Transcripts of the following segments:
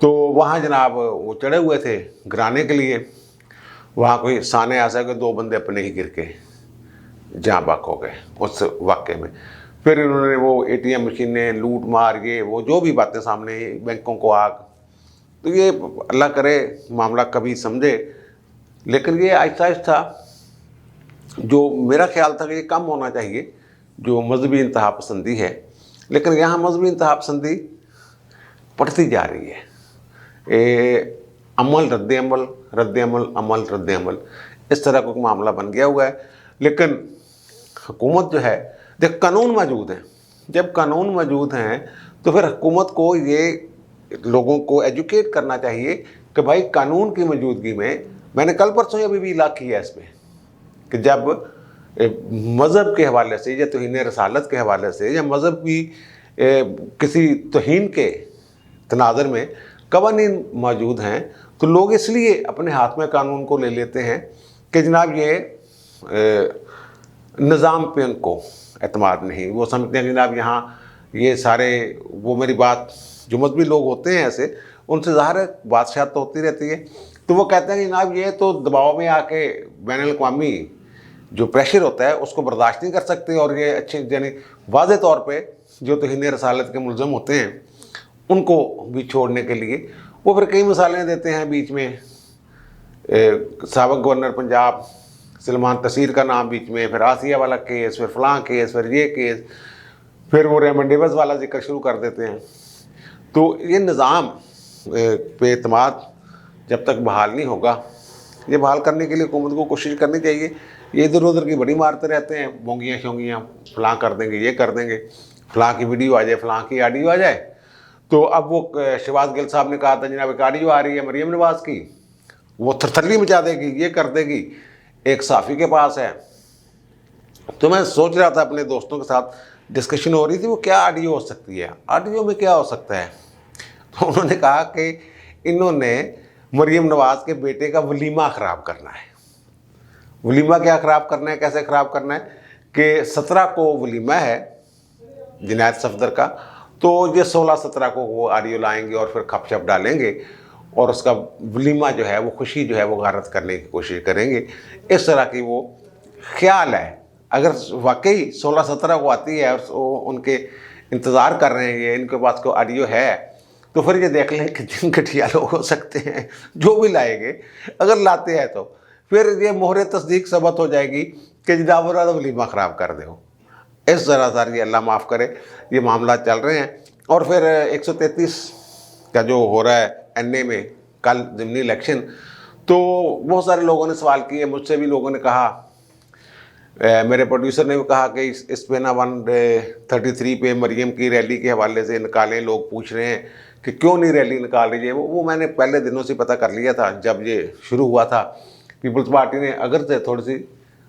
تو وہاں جناب وہ چڑھے ہوئے تھے گرانے کے لیے، وہاں کوئی سانے ایسا کہ 2 بندے اپنے ہی گر کے جہاں بک ہو گئے اس واقعے میں۔ پھر انہوں نے وہ ATM مشینیں لوٹ مار، یہ وہ جو بھی باتیں سامنے، بینکوں کو آگ، تو یہ اللہ کرے معاملہ کبھی سمجھے، لیکن یہ آہستہ آہستہ جو میرا خیال تھا کہ یہ کم ہونا چاہیے جو مذہبی انتہا پسندی ہے، لیکن یہاں مذہبی انتہا پسندی بڑھتی جا رہی ہے۔ عمل رد عمل، رد عمل عمل رد عمل، اس طرح کا معاملہ بن گیا ہوا ہے۔ لیکن حکومت جو ہے، جب قانون موجود ہیں، جب قانون موجود ہیں تو پھر حکومت کو یہ لوگوں کو ایجوکیٹ کرنا چاہیے کہ بھائی قانون کی موجودگی میں نے کل پرسوں ابھی بھی اطلاع کیا ہے اس پہ کہ جب مذہب کے حوالے سے یا توہین رسالت کے حوالے سے یا مذہب کی کسی توہین کے تناظر میں قوانین موجود ہیں تو لوگ اس لیے اپنے ہاتھ میں قانون کو لے لیتے ہیں کہ جناب یہ نظام پہ ان کو اعتماد نہیں، وہ سمجھتے ہیں جناب یہاں یہ سارے، وہ میری بات جو مذہبی لوگ ہوتے ہیں ایسے، ان سے ظاہر ہے بادشاہت تو ہوتی رہتی ہے، تو وہ کہتے ہیں کہ جناب یہ تو دباؤ میں آ کے بین الاقوامی جو پریشر ہوتا ہے اس کو برداشت نہیں کر سکتے، اور یہ اچھے یعنی واضح طور پہ جو توہین رسالت کے ملزم ہوتے ہیں ان کو بھی چھوڑنے کے لیے وہ پھر کئی مثالیں دیتے ہیں۔ بیچ میں سابق گورنر پنجاب سلمان تسیر کا نام بیچ میں، پھر آسیہ والا کیس، پھر فلاں کیس، پھر یہ کیس، پھر وہ ریمنڈ ڈیوس والا ذکر شروع کر دیتے ہیں۔ تو یہ نظام پہ اعتماد جب تک بحال نہیں ہوگا، یہ بحال کرنے کے لیے حکومت کو کوشش کرنی چاہیے۔ یہ ادھر ادھر کی بڑی مارتے رہتے ہیں، بونگیاں شونگیاں، فلاں کر دیں گے، یہ کر دیں گے، فلاں کی ویڈیو آ جائے، فلاں کی آڈیو آ جائے۔ تو اب وہ شہباز گل صاحب نے کہا تھا جناب ایک آڈیو آ رہی ہے مریم نواز کی، وہ تھرتھلی مچا دے گی، یہ کر دے گی، ایک صحافی کے پاس ہے۔ تو میں سوچ رہا تھا اپنے دوستوں کے ساتھ ڈسکشن ہو رہی تھی وہ کیا آڈیو ہو سکتی ہے، آڈیو میں کیا ہو سکتا ہے؟ تو انہوں نے کہا کہ انہوں نے مریم نواز کے بیٹے کا ولیمہ خراب کرنا ہے۔ ولیمہ کیا خراب کرنا ہے، کیسے خراب کرنا ہے کہ 17 کو ولیمہ ہے جنید صفدر کا، تو یہ 16-17 کو وہ آڈیو لائیں گے اور پھر کھپ شپ ڈالیں گے اور اس کا ولیمہ جو ہے وہ خوشی جو ہے وہ غارت کرنے کی کوشش کریں گے۔ اس طرح کی وہ خیال ہے۔ اگر واقعی 16-17 کو آتی ہے اور ان کے انتظار کر رہے ہیں یہ ان کے پاس کوئی آڈیو ہے، تو پھر یہ دیکھ لیں کہ جن گٹھیا لوگ ہو سکتے ہیں جو بھی لائیں گے، اگر لاتے ہیں تو پھر یہ مہر تصدیق ثبت ہو جائے گی کہ جناب ولیمہ خراب کر دے ہو۔ اس طرح سر یہ اللہ معاف کرے یہ معاملات چل رہے ہیں۔ اور پھر 133 کا جو ہو رہا ہے NA میں کل ضمنی الیکشن، تو بہت سارے لوگوں نے سوال کیے، مجھ سے بھی لوگوں نے کہا، میرے پروڈیوسر نے بھی کہا کہ اس پہ نا 133 پہ مریم کی ریلی کے حوالے سے نکالیں، لوگ پوچھ رہے ہیں کہ کیوں نہیں ریلی نکال رہی ہے۔ وہ میں نے پہلے دنوں سے پتہ کر لیا تھا جب یہ شروع ہوا تھا۔ پیپلز پارٹی نے اگر سے تھوڑی سی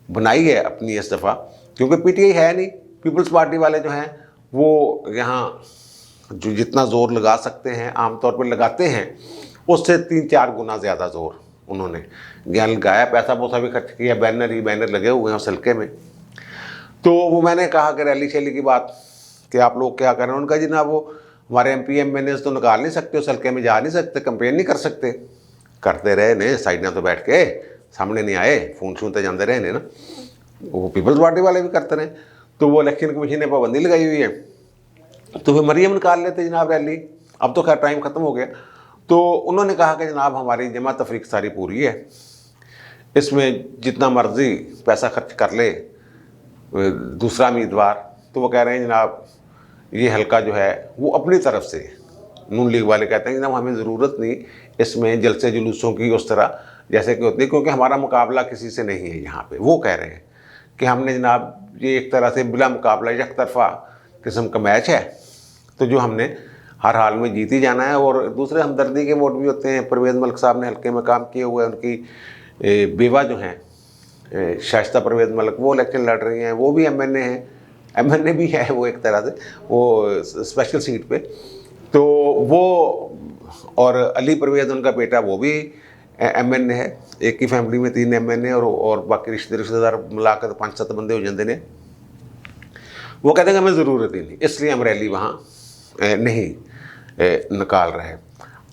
بنائی ہے اپنی اس دفعہ، کیونکہ PTI ہے نہیں، پیپلز پارٹی والے جو ہیں وہ یہاں جو جتنا زور لگا سکتے ہیں عام طور پہ لگاتے ہیں اس سے 3-4 گنا زیادہ زور انہوں نے لگایا، پیسہ پوسا بھی خرچ کیا، بینر ہی بینر لگے ہوئے ہیں اس حلقے میں۔ تو وہ میں نے کہا کہ ریلی شیلی کی بات کہ آپ لوگ کیا کر رہے ہیں، ان کا جناب وہ ہمارے MP MNAs تو نکال نہیں سکتے، اس حلقے میں جا نہیں سکتے، کمپین نہیں کر سکتے، کرتے رہے نے سائڈ تو بیٹھ کے، سامنے نہیں آئے، فون چھوتے جاندے رہے نے نا، وہ پیپلز پارٹی والے بھی کرتے رہے۔ تو وہ الیکشن کمیشن نے پابندی لگائی ہوئی ہے، تو پھر مریم نکال لیتے جناب ریلی، اب تو خیر ٹائم ختم ہو گیا۔ تو انہوں نے کہا کہ جناب ہماری جمع تفریق ساری پوری ہے، اس میں جتنا مرضی پیسہ خرچ کر لے دوسرا امیدوار۔ تو وہ کہہ رہے ہیں جناب یہ حلقہ جو ہے وہ اپنی طرف سے، نون لیگ والے کہتے ہیں جناب ہمیں ضرورت نہیں اس میں جلسے جلوسوں کی اس طرح جیسے کہ ہوتی ہے، کیونکہ ہمارا مقابلہ کسی سے نہیں ہے یہاں پہ۔ وہ کہہ رہے ہیں کہ ہم نے جناب یہ ایک طرح سے بلا مقابلہ یک طرفہ قسم کا میچ ہے، تو جو ہم نے ہر حال میں جیت ہی جانا ہے۔ اور دوسرے ہمدردی کے ووٹ بھی ہوتے ہیں، پرویز ملک صاحب نے حلقے میں کام کیے ہوئے، ان کی بیوہ جو ہیں شائستہ پرویز ملک وہ الیکشن لڑ رہی ہیں، وہ بھی MNA ہیں، MNA بھی ہے وہ ایک طرح سے، وہ اسپیشل سیٹ پہ۔ تو وہ اور علی پرویز ان کا بیٹا وہ بھی MNA ہے، ایک ہی فیملی میں 3 MNA اور باقی رشتہ دار ملا کر 5-7 بندے ہو جاندے نے۔ وہ کہتے ہیں کہ ہمیں ضرورت ہی نہیں، اس لیے ہم ریلی وہاں نہیں نکال رہے۔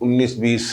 19-20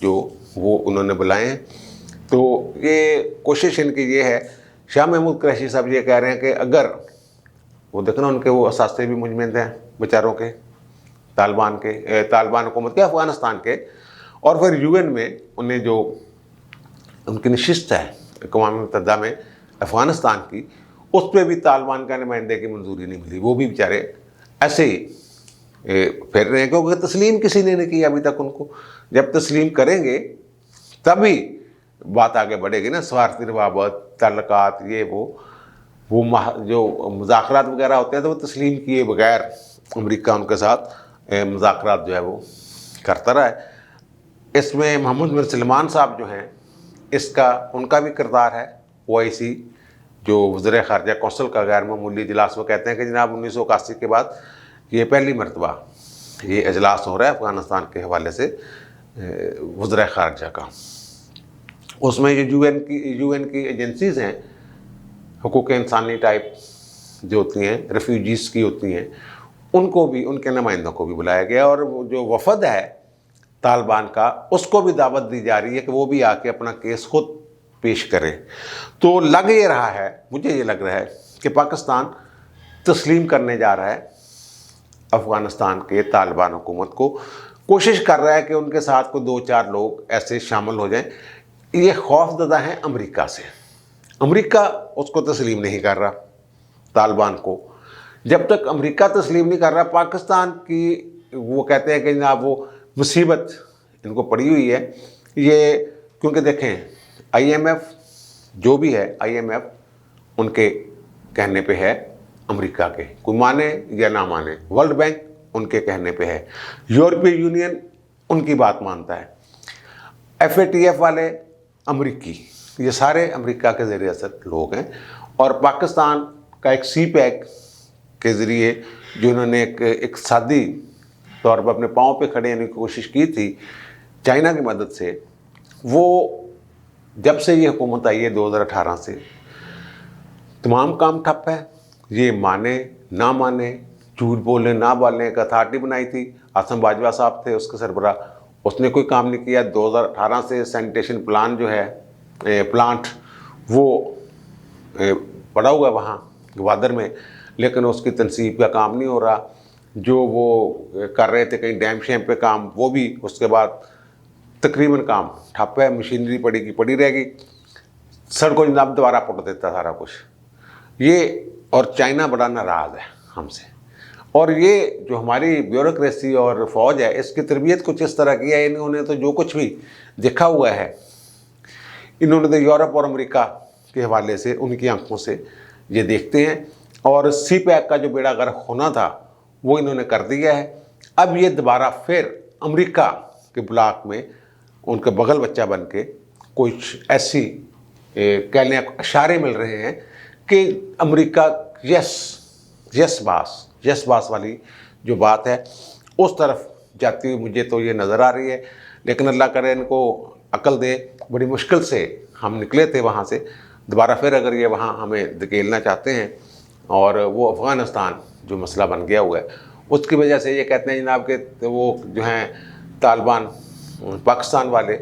جو وہ انہوں نے بلائے ہیں۔ تو یہ کوشش ان کی یہ ہے، شاہ محمود قریشی صاحب یہ کہہ رہے ہیں کہ اگر وہ دیکھنا ان کے وہ اثاثے بھی مجمد ہیں بیچاروں کے، طالبان حکومت کے، افغانستان کے، اور پھر یو این میں انہیں جو ان کی نشست ہے اقوام متحدہ میں افغانستان کی، اس پہ بھی طالبان کا نمائندے کی منظوری نہیں ملی، وہ بھی بیچارے ایسے ہی پھر رہے ہیں، کیونکہ تسلیم کسی نے نہیں کیا ابھی تک ان کو۔ جب تسلیم کریں گے تبھی بات آگے بڑھے گی نا، سفارتی روابط، تعلقات، یہ وہ جو مذاکرات وغیرہ ہوتے ہیں تو وہ تسلیم کیے بغیر امریکہ ان کے ساتھ مذاکرات جو ہے وہ کرتا رہا ہے۔ اس میں محمد بن سلمان صاحب جو ہیں، ان کا بھی کردار ہے۔ OIC جو وزیر خارجہ کونسل کا غیر معمولی اجلاس، وہ کہتے ہیں کہ جناب 1981 کے بعد یہ پہلی مرتبہ یہ اجلاس ہو رہا ہے افغانستان کے حوالے سے وزیر خارجہ کا۔ اس میں جو یو این کی ایجنسیز ہیں، حقوق انسانی ٹائپ جو ہوتی ہیں، ریفیوجیز کی ہوتی ہیں، ان کو بھی، ان کے نمائندوں کو بھی بلایا گیا، اور جو وفد ہے طالبان کا، اس کو بھی دعوت دی جا رہی ہے کہ وہ بھی آ کے اپنا کیس خود پیش کرے۔ تو لگ یہ رہا ہے، مجھے یہ لگ رہا ہے کہ پاکستان تسلیم کرنے جا رہا ہے افغانستان کے طالبان حکومت کو، کوشش کر رہا ہے کہ ان کے ساتھ کوئی 2-4 لوگ ایسے شامل ہو جائیں۔ یہ خوف زدہ ہیں امریکہ سے، امریکہ اس کو تسلیم نہیں کر رہا طالبان کو۔ جب تک امریکہ تسلیم نہیں کر رہا، پاکستان کی وہ کہتے ہیں کہ جناب وہ مصیبت ان کو پڑی ہوئی ہے یہ، کیونکہ دیکھیں IMF جو بھی ہے، IMF ان کے کہنے پہ ہے امریکہ کے، کوئی مانے یا نہ مانے، ورلڈ بینک ان کے کہنے پہ ہے، یورپی یونین ان کی بات مانتا ہے، FATF والے امریکی، یہ سارے امریکہ کے زیر اثر لوگ ہیں۔ اور پاکستان کا ایک CPEC کے ذریعے جو انہوں نے ایک اقتصادی طور پر اپنے پاؤں پہ کھڑے ہونے کی کوشش کی تھی چائنا کی مدد سے، وہ جب سے یہ حکومت آئی ہے 2018 سے، تمام کام ٹھپ ہے۔ یہ مانے نہ مانے، جھوٹ بولے نہ بولنے، ایک اتھارٹی بنائی تھی، آسم باجوہ صاحب تھے اس کے سربراہ، اس نے کوئی کام نہیں کیا۔ 2018 سے سینیٹیشن پلان جو ہے پلانٹ وہ پڑا ہوا ہے وہاں گوادر میں، لیکن اس کی تنصیب کا کام نہیں ہو رہا۔ جو وہ کر رہے تھے کہیں ڈیم شیم پہ کام، وہ بھی اس کے بعد تقریباً کام ٹھپ ہے، مشینری پڑی کی پڑی رہے گی، سڑکوں جناب دوبارہ پٹ دیتا سارا کچھ یہ۔ اور چائنا بڑا ناراض ہے ہم سے، اور یہ جو ہماری بیوروکریسی اور فوج ہے، اس کی تربیت کچھ اس طرح کی ہے، انہوں نے تو جو کچھ بھی دیکھا ہوا ہے، انہوں نے تو یورپ اور امریکہ کے حوالے سے ان کی آنکھوں سے یہ دیکھتے ہیں، اور CPEC کا جو بیڑا غرق ہونا تھا وہ انہوں نے کر دیا ہے۔ اب یہ دوبارہ پھر امریکہ کے بلاک میں ان کے بغل بچہ بن کے کچھ ایسی کہہ لیں اشارے مل رہے ہیں کہ امریکہ یس باس والی جو بات ہے اس طرف جاتی ہوئی مجھے تو یہ نظر آ رہی ہے۔ لیکن اللہ کرے ان کو عقل دے، بڑی مشکل سے ہم نکلے تھے وہاں سے، دوبارہ پھر اگر یہ وہاں ہمیں دھکیلنا چاہتے ہیں، اور وہ افغانستان جو مسئلہ بن گیا ہوا ہے اس کی وجہ سے یہ کہتے ہیں جناب کہ وہ جو ہیں طالبان پاکستان والے،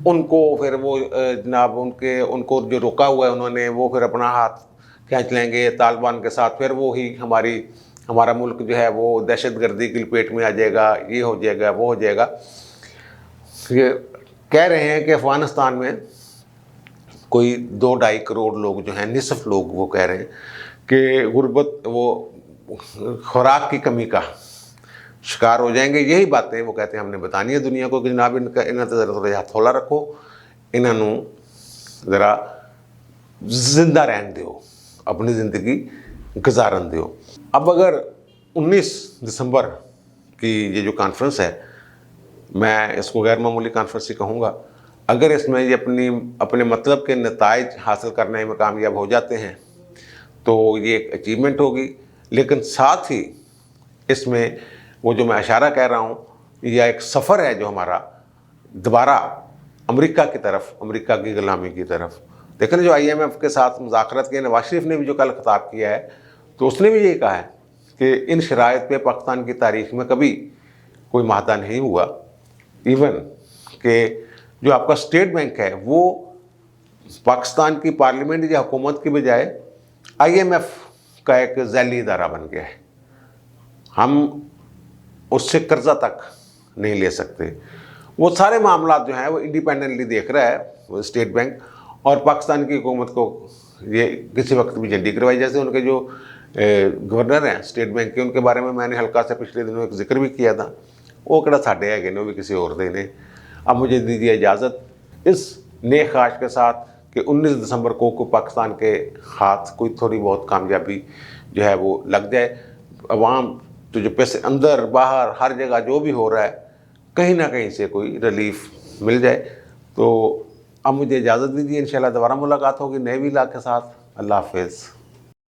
ان کو پھر وہ جناب ان کو جو روکا ہوا ہے انہوں نے، وہ پھر اپنا ہاتھ کھینچ لیں گے طالبان کے ساتھ، پھر وہی ہمارا ملک جو ہے وہ دہشت گردی کی لپیٹ میں آ جائے گا، یہ ہو جائے گا، وہ ہو جائے گا۔ یہ کہہ رہے ہیں کہ افغانستان میں کوئی 2-2.5 کروڑ لوگ جو ہیں، نصف لوگ وہ کہہ رہے ہیں کہ غربت، وہ خوراک کی کمی کا شکار ہو جائیں گے۔ یہی باتیں وہ کہتے ہیں ہم نے بتانی ہے دنیا کو کہ جناب انہاں تے ذرا تھوڑا رکھو، انہوں ذرا زندہ رہن دیو، اپنی زندگی گزارن دیو۔ اب اگر 19 دسمبر کی یہ جو کانفرنس ہے، میں اس کو غیر معمولی کانفرنس ہی کہوں گا، اگر اس میں یہ اپنے مطلب کے نتائج حاصل کرنے میں کامیاب ہو جاتے ہیں تو یہ ایک اچیومنٹ ہوگی، لیکن ساتھ ہی اس میں وہ جو میں اشارہ کہہ رہا ہوں، یا ایک سفر ہے جو ہمارا دوبارہ امریکہ کی طرف، امریکہ کی غلامی کی طرف۔ دیکھیں جو IMF کے ساتھ مذاکرات کیے، نواز شریف نے بھی جو کل خطاب کیا ہے تو اس نے بھی یہی کہا ہے کہ ان شرائط پہ پاکستان کی تاریخ میں کبھی کوئی معاہدہ نہیں ہوا، ایون کہ جو آپ کا اسٹیٹ بینک ہے وہ پاکستان کی پارلیمنٹ یا حکومت کی بجائے IMF کا ایک ذیلی ادارہ بن گیا ہے. ہم اس سے قرضہ تک نہیں لے سکتے. وہ سارے معاملات جو ہیں وہ انڈیپینڈنٹلی دیکھ رہا ہے وہ اسٹیٹ بینک. اور پاکستان کی حکومت کو یہ کسی وقت بھی جھنڈی کروائی. جیسے ان کے جو گورنر ہیں اسٹیٹ بینک کے, ان کے بارے میں میں نے ہلکا سے پچھلے دنوں ایک ذکر بھی کیا تھا. وہ کہڑا ساڈے ہے کہ وہ بھی کسی اور دے نے. اب مجھے دیجیے اجازت اس نیک خواہش کے ساتھ کہ 19 دسمبر کو پاکستان کے ہاتھ کوئی تھوڑی بہت کامیابی جو ہے وہ لگ جائے. عوام تو جو پیسے اندر باہر ہر جگہ جو بھی ہو رہا ہے کہیں نہ کہیں سے کوئی ریلیف مل جائے. تو اب مجھے اجازت دیجیے, انشاءاللہ دوبارہ ملاقات ہوگی نئے ویلاگ کے ساتھ. اللہ حافظ.